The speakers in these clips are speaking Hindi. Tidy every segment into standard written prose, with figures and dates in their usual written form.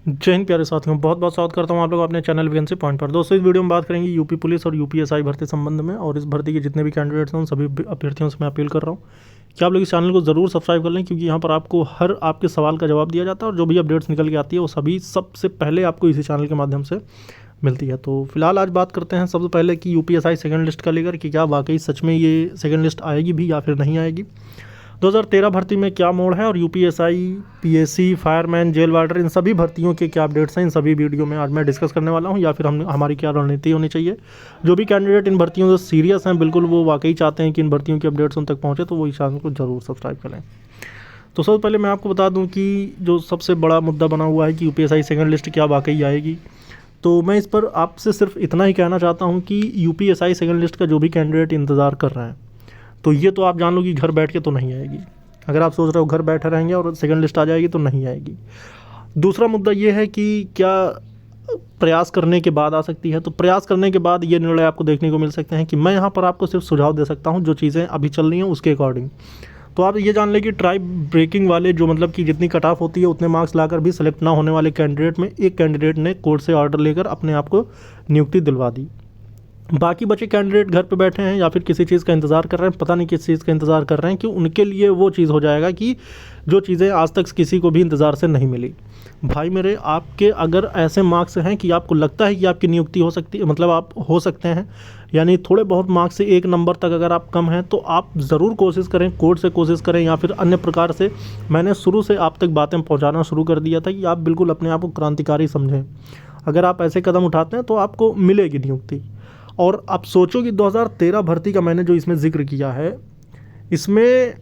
जय हिंद प्यारे साथियों, बहुत बहुत स्वागत करता हूं आप लोग अपने चैनल वैकेंसी पॉइंट पर। दोस्तों, इस वीडियो में बात करेंगे यूपी पुलिस और यूपीएसआई भर्ती संबंध में। और इस भर्ती के जितने भी कैंडिडेट्स हैं उन सभी अभ्यर्थियों से मैं अपील कर रहा हूं कि आप लोग इस चैनल को ज़रूर सब्सक्राइब कर लें, क्योंकि यहाँ पर आपको हर आपके सवाल का जवाब दिया जाता है और जो भी अपडेट्स निकल के आती है वो सभी सबसे पहले आपको इसी चैनल के माध्यम से मिलती है। तो फिलहाल आज बात करते हैं सबसे पहले कि यूपीएसआई सेकंड लिस्ट का लेकर कि क्या वाकई सच में ये सेकंड लिस्ट आएगी भी या फिर नहीं आएगी, 2013 भर्ती में क्या मोड़ है और UPSI, PSC, fireman, jail warder, इन सभी भर्तियों के क्या अपडेट्स हैं, इन सभी वीडियो में आज मैं डिस्कस करने वाला हूं। या फिर हमारी क्या रणनीति होनी चाहिए। जो भी कैंडिडेट इन भर्तियों से सीरियस हैं, बिल्कुल वो वाकई चाहते हैं कि इन भर्तियों की अपडेट्स उन तक पहुँचे, तो वो इस चैनल को जरूर सब्सक्राइब करें। तो सबसे पहले मैं आपको बता दूँ कि जो सबसे बड़ा मुद्दा बना हुआ है कि यूपीएसआई सेकंड लिस्ट क्या वाकई आएगी, तो मैं इस पर आपसे सिर्फ इतना ही कहना चाहता हूँ कि यूपीएसआई सेकंड लिस्ट का जो भी कैंडिडेट इंतज़ार कर रहे हैं, तो ये तो आप जान लो कि घर बैठ के तो नहीं आएगी। अगर आप सोच रहे हो घर बैठे रहेंगे और सेकंड लिस्ट आ जाएगी, तो नहीं आएगी। दूसरा मुद्दा ये है कि क्या प्रयास करने के बाद आ सकती है। तो प्रयास करने के बाद ये निर्णय आपको देखने को मिल सकते हैं कि मैं यहाँ पर आपको सिर्फ सुझाव दे सकता हूँ जो चीज़ें अभी चल रही हैं उसके अकॉर्डिंग। तो आप ये जान लें कि ट्राई ब्रेकिंग वाले जो मतलब कि जितनी कट ऑफ होती है उतने मार्क्स लाकर भी सेलेक्ट ना होने वाले कैंडिडेट में एक कैंडिडेट ने कोर्ट से ऑर्डर लेकर अपने आप को नियुक्ति दिलवा दी। बाकी बचे कैंडिडेट घर पे बैठे हैं या फिर किसी चीज़ का इंतज़ार कर रहे हैं, पता नहीं किस चीज़ का इंतज़ार कर रहे हैं, कि उनके लिए वो चीज़ हो जाएगा कि जो चीज़ें आज तक किसी को भी इंतज़ार से नहीं मिली। भाई मेरे, आपके अगर ऐसे मार्क्स हैं कि आपको लगता है कि आपकी नियुक्ति हो सकती है, मतलब आप हो सकते हैं, यानी थोड़े बहुत मार्क्स से एक नंबर तक अगर आप कम हैं, तो आप ज़रूर कोशिश करें, कोर्ट से कोशिश करें या फिर अन्य प्रकार से। मैंने शुरू से आप तक बातें पहुँचाना शुरू कर दिया था कि आप बिल्कुल अपने आप को क्रांतिकारी समझें। अगर आप ऐसे कदम उठाते हैं तो आपको मिलेगी नियुक्ति। और आप सोचो कि 2013 भर्ती का मैंने जो इसमें जिक्र किया है, इसमें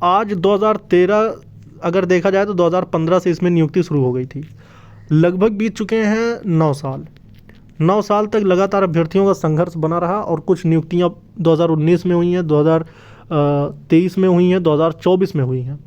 आज 2013 अगर देखा जाए तो 2015 से इसमें नियुक्ति शुरू हो गई थी। लगभग बीत चुके हैं 9 साल। 9 साल तक लगातार अभ्यर्थियों का संघर्ष बना रहा और कुछ नियुक्तियां 2019 में हुई हैं, 2023 में हुई हैं, 2024 में हुई हैं।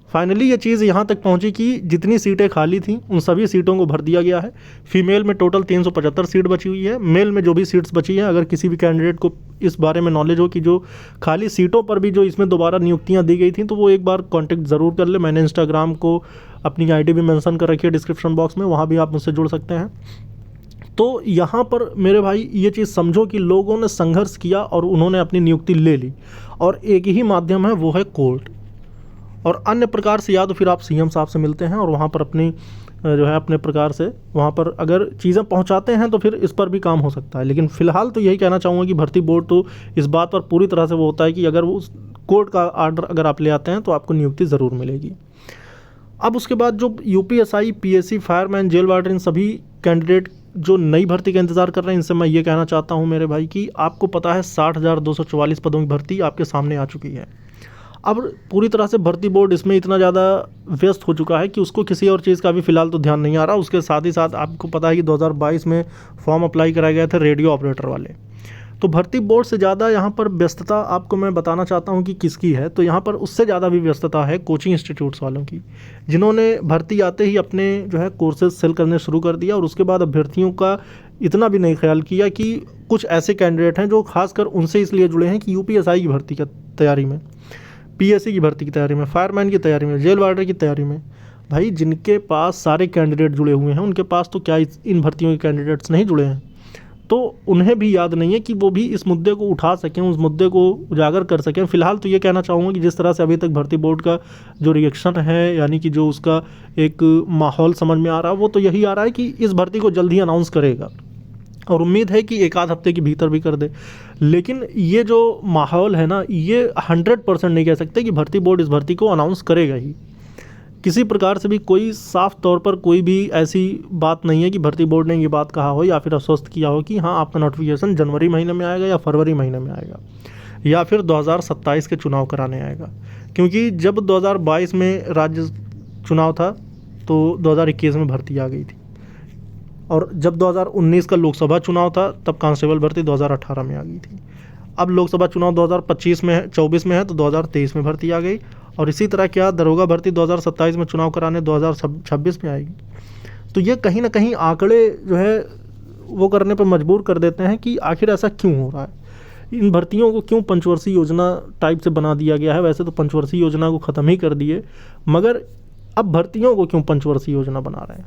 फाइनली ये चीज़ यहाँ तक पहुँची कि जितनी सीटें खाली थीं उन सभी सीटों को भर दिया गया है। फीमेल में टोटल 375 सीट बची हुई है। मेल में जो भी सीट्स बची हैं, अगर किसी भी कैंडिडेट को इस बारे में नॉलेज हो कि जो खाली सीटों पर भी जो इसमें दोबारा नियुक्तियाँ दी गई थी, तो वो एक बार कॉन्टेक्ट ज़रूर कर ले। मैंने इंस्टाग्राम को अपनी आईडी भी मेंशन कर रखी है डिस्क्रिप्शन बॉक्स में, वहाँ भी आप मुझसे जुड़ सकते हैं। तो यहाँ पर मेरे भाई ये चीज़ समझो कि लोगों ने संघर्ष किया और उन्होंने अपनी नियुक्ति ले ली, और एक ही माध्यम है, वो है कोर्ट। और अन्य प्रकार से या तो फिर आप सीएम साहब से मिलते हैं और वहाँ पर अपनी जो है अपने प्रकार से वहाँ पर अगर चीज़ें पहुँचाते हैं तो फिर इस पर भी काम हो सकता है। लेकिन फ़िलहाल तो यही कहना चाहूँगा कि भर्ती बोर्ड तो इस बात पर पूरी तरह से वो होता है कि अगर वो उस कोर्ट का आर्डर अगर आप ले आते हैं तो आपको नियुक्ति ज़रूर मिलेगी। अब उसके बाद जो UPSI, PSC, fireman, jail warder, इन सभी कैंडिडेट जो नई भर्ती का इंतज़ार कर रहे हैं, इनसे मैं ये कहना चाहता हूँ मेरे भाई कि आपको पता है 60,244 पदों की भर्ती आपके सामने आ चुकी है। अब पूरी तरह से भर्ती बोर्ड इसमें इतना ज़्यादा व्यस्त हो चुका है कि उसको किसी और चीज़ का भी फिलहाल तो ध्यान नहीं आ रहा। उसके साथ ही साथ आपको पता है कि 2022 में फॉर्म अप्लाई कराए गए थे रेडियो ऑपरेटर वाले। तो भर्ती बोर्ड से ज़्यादा यहाँ पर व्यस्तता आपको मैं बताना चाहता हूँ कि किसकी है। तो यहाँ पर उससे ज़्यादा भी व्यस्तता है कोचिंग इंस्टीट्यूट्स वालों की, जिन्होंने भर्ती आते ही अपने जो है कोर्सेज सेल करने शुरू कर दिया और उसके बाद अभ्यर्थियों का इतना भी नहीं ख्याल किया कि कुछ ऐसे कैंडिडेट हैं जो खासकर उनसे इसलिए जुड़े हैं कि यूपीएसआई की भर्ती की तैयारी में, पीएससी की भर्ती की तैयारी में, फायरमैन की तैयारी में, जेल वार्डर की तैयारी में। भाई जिनके पास सारे कैंडिडेट जुड़े हुए हैं उनके पास तो क्या इन भर्तियों के कैंडिडेट्स नहीं जुड़े हैं, तो उन्हें भी याद नहीं है कि वो भी इस मुद्दे को उठा सकें, उस मुद्दे को उजागर कर सकें। फ़िलहाल तो ये कहना चाहूँगा कि जिस तरह से अभी तक भर्ती बोर्ड का जो रिएक्शन है, यानी कि जो उसका एक माहौल समझ में आ रहा है, वो तो यही आ रहा है कि इस भर्ती को जल्द ही अनाउंस करेगा और उम्मीद है कि एक आध हफ्ते के भीतर भी कर दे। लेकिन ये जो माहौल है ना, ये 100% नहीं कह सकते कि भर्ती बोर्ड इस भर्ती को अनाउंस करेगा ही। किसी प्रकार से भी कोई साफ तौर पर कोई भी ऐसी बात नहीं है कि भर्ती बोर्ड ने ये बात कहा हो या फिर आश्वस्त किया हो कि हाँ आपका नोटिफिकेशन जनवरी महीने में आएगा या फरवरी महीने में आएगा या फिर 2027 के चुनाव कराने आएगा। क्योंकि जब 2022 में राज्य चुनाव था तो 2021 में भर्ती आ गई थी, और जब 2019 का लोकसभा चुनाव था तब कांस्टेबल भर्ती 2018 में आ गई थी। अब लोकसभा चुनाव 2025 में है, 24 में है, तो 2023 में भर्ती आ गई। और इसी तरह क्या दरोगा भर्ती 2027 में चुनाव कराने 2026 में आएगी। तो ये कहीं ना कहीं आंकड़े जो है वो करने पर मजबूर कर देते हैं कि आखिर ऐसा क्यों हो रहा है, इन भर्तियों को क्यों पंचवर्षीय योजना टाइप से बना दिया गया है। वैसे तो पंचवर्षीय योजना को ख़त्म ही कर दिए, मगर अब भर्तियों को क्यों पंचवर्षीय योजना बना रहे हैं।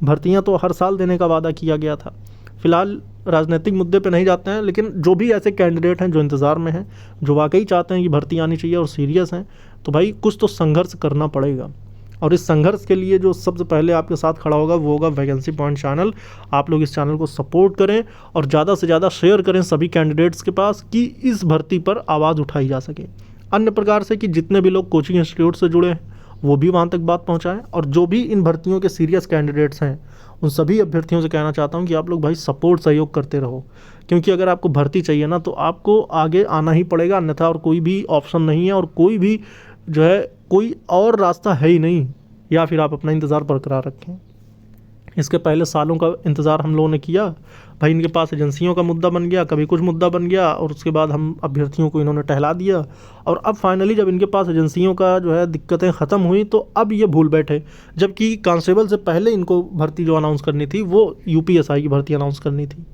भर्तियां तो हर साल देने का वादा किया गया था। फिलहाल राजनीतिक मुद्दे पे नहीं जाते हैं, लेकिन जो भी ऐसे कैंडिडेट हैं जो इंतज़ार में हैं, जो वाकई चाहते हैं कि भर्ती आनी चाहिए और सीरियस हैं, तो भाई कुछ तो संघर्ष करना पड़ेगा। और इस संघर्ष के लिए जो सबसे पहले आपके साथ खड़ा होगा वो होगा वैकेंसी पॉइंट चैनल। आप लोग इस चैनल को सपोर्ट करें और ज़्यादा से ज़्यादा शेयर करें सभी कैंडिडेट्स के पास कि इस भर्ती पर आवाज़ उठाई जा सके। अन्य प्रकार से कि जितने भी लोग कोचिंग इंस्टीट्यूट से जुड़े हैं वो भी वहाँ तक बात पहुँचाएँ, और जो भी इन भर्तियों के सीरियस कैंडिडेट्स हैं उन सभी अभ्यर्थियों से कहना चाहता हूँ कि आप लोग भाई सपोर्ट सहयोग करते रहो, क्योंकि अगर आपको भर्ती चाहिए ना तो आपको आगे आना ही पड़ेगा, अन्यथा और कोई भी ऑप्शन नहीं है और कोई भी जो है कोई और रास्ता है ही नहीं, या फिर आप अपना इंतज़ार बरकरार रखें। इसके पहले सालों का इंतज़ार हम लोगों ने किया भाई, इनके पास एजेंसियों का मुद्दा बन गया, कभी कुछ मुद्दा बन गया, और उसके बाद हम अभ्यर्थियों को इन्होंने टहला दिया, और अब फाइनली जब इनके पास एजेंसियों का जो है दिक्कतें ख़त्म हुई तो अब ये भूल बैठे, जबकि कांस्टेबल से पहले इनको भर्ती जो अनाउंस करनी थी वो यूपीएसआई की भर्ती अनाउंस करनी थी।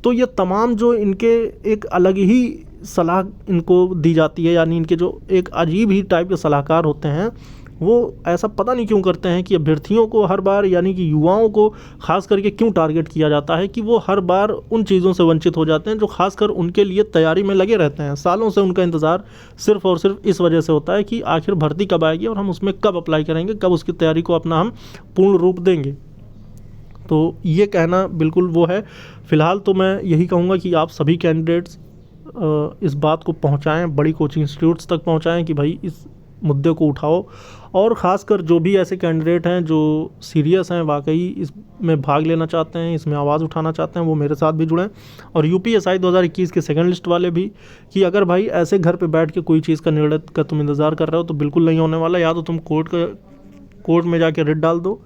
तो ये तमाम जो इनके एक अलग ही सलाह इनको दी जाती है, यानी इनके जो एक अजीब ही टाइप के सलाहकार होते हैं, वो ऐसा पता नहीं क्यों करते हैं कि अभ्यर्थियों को हर बार, यानी कि युवाओं को खास करके क्यों टारगेट किया जाता है कि वो हर बार उन चीज़ों से वंचित हो जाते हैं जो खासकर उनके लिए तैयारी में लगे रहते हैं। सालों से उनका इंतज़ार सिर्फ़ और सिर्फ इस वजह से होता है कि आखिर भर्ती कब आएगी और हम उसमें कब अप्लाई करेंगे, कब उसकी तैयारी को अपना हम पूर्ण रूप देंगे। तो ये कहना बिल्कुल वो है। फ़िलहाल तो मैं यही कहूँगा कि आप सभी कैंडिडेट्स इस बात को पहुँचाएँ, बड़ी कोचिंग इंस्टीट्यूट्स तक पहुँचाएँ कि भाई इस मुद्दे को उठाओ, और ख़ासकर जो भी ऐसे कैंडिडेट हैं जो सीरियस हैं, वाकई इसमें भाग लेना चाहते हैं, इसमें आवाज़ उठाना चाहते हैं, वो मेरे साथ भी जुड़ें। और यूपीएसआई 2021 के सेकंड लिस्ट वाले भी, कि अगर भाई ऐसे घर पे बैठ के कोई चीज़ का निर्णय का तुम इंतज़ार कर रहे हो तो बिल्कुल नहीं होने वाला। या तो तुम कोर्ट में जाके रिट डाल दो।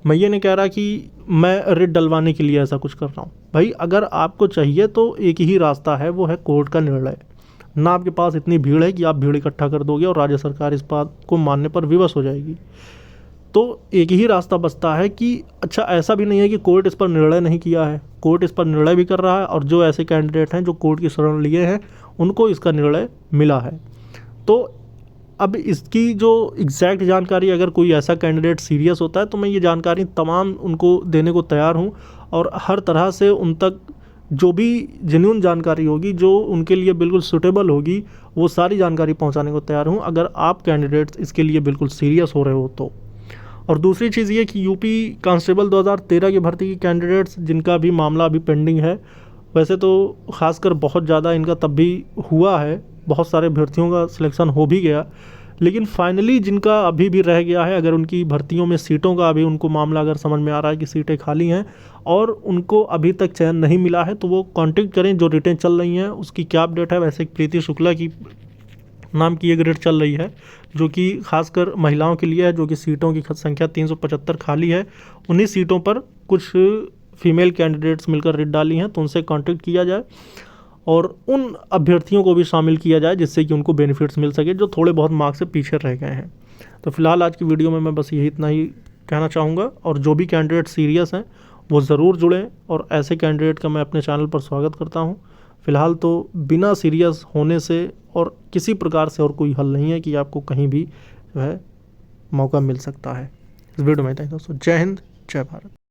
मैं ये नहीं कह रहा कि मैं रिट डलवाने के लिए ऐसा कुछ कर रहा हूँ भाई, अगर आपको चाहिए तो एक ही रास्ता है, वो है कोर्ट का निर्णय। ना आपके पास इतनी भीड़ है कि आप भीड़ इकट्ठा कर दोगे और राज्य सरकार इस बात को मानने पर विवश हो जाएगी। तो एक ही रास्ता बचता है कि अच्छा, ऐसा भी नहीं है कि कोर्ट इस पर निर्णय नहीं किया है, कोर्ट इस पर निर्णय भी कर रहा है, और जो ऐसे कैंडिडेट हैं जो कोर्ट की शरण लिए हैं उनको इसका निर्णय मिला है। तो अब इसकी जो एग्जैक्ट जानकारी, अगर कोई ऐसा कैंडिडेट सीरियस होता है तो मैं ये जानकारी तमाम उनको देने को तैयार हूँ, और हर तरह से उन तक जो भी जेन्युइन जानकारी होगी, जो उनके लिए बिल्कुल सूटेबल होगी, वो सारी जानकारी पहुंचाने को तैयार हूं, अगर आप कैंडिडेट्स इसके लिए बिल्कुल सीरियस हो रहे हो तो। और दूसरी चीज़ ये कि यूपी कांस्टेबल 2013 की भर्ती की कैंडिडेट्स जिनका भी मामला अभी पेंडिंग है, वैसे तो खासकर बहुत ज़्यादा इनका तब भी हुआ है, बहुत सारे अभ्यर्थियों का सिलेक्शन हो भी गया, लेकिन फाइनली जिनका अभी भी रह गया है, अगर उनकी भर्तियों में सीटों का अभी उनको मामला अगर समझ में आ रहा है कि सीटें खाली हैं और उनको अभी तक चयन नहीं मिला है, तो वो कांटेक्ट करें। जो रिटें चल रही हैं उसकी क्या अपडेट है, वैसे प्रीति शुक्ला की नाम की एक रेट चल रही है जो कि खासकर महिलाओं के लिए है, जो कि सीटों की संख्या 375 खाली है। उन्हीं सीटों पर कुछ फीमेल कैंडिडेट्स मिलकर रिट डाली हैं, तो उनसे कांटेक्ट किया जाए और उन अभ्यर्थियों को भी शामिल किया जाए जिससे कि उनको बेनिफिट्स मिल सके जो थोड़े बहुत मार्क्स से पीछे रह गए हैं। तो फिलहाल आज की वीडियो में मैं बस यही इतना ही कहना चाहूँगा, और जो भी कैंडिडेट सीरियस हैं वो ज़रूर जुड़ें, और ऐसे कैंडिडेट का मैं अपने चैनल पर स्वागत करता हूँ। फ़िलहाल तो बिना सीरियस होने से और किसी प्रकार से और कोई हल नहीं है कि आपको कहीं भी जो है मौका मिल सकता है। इस वीडियो में इतना ही दोस्तों। जय हिंद, जय भारत।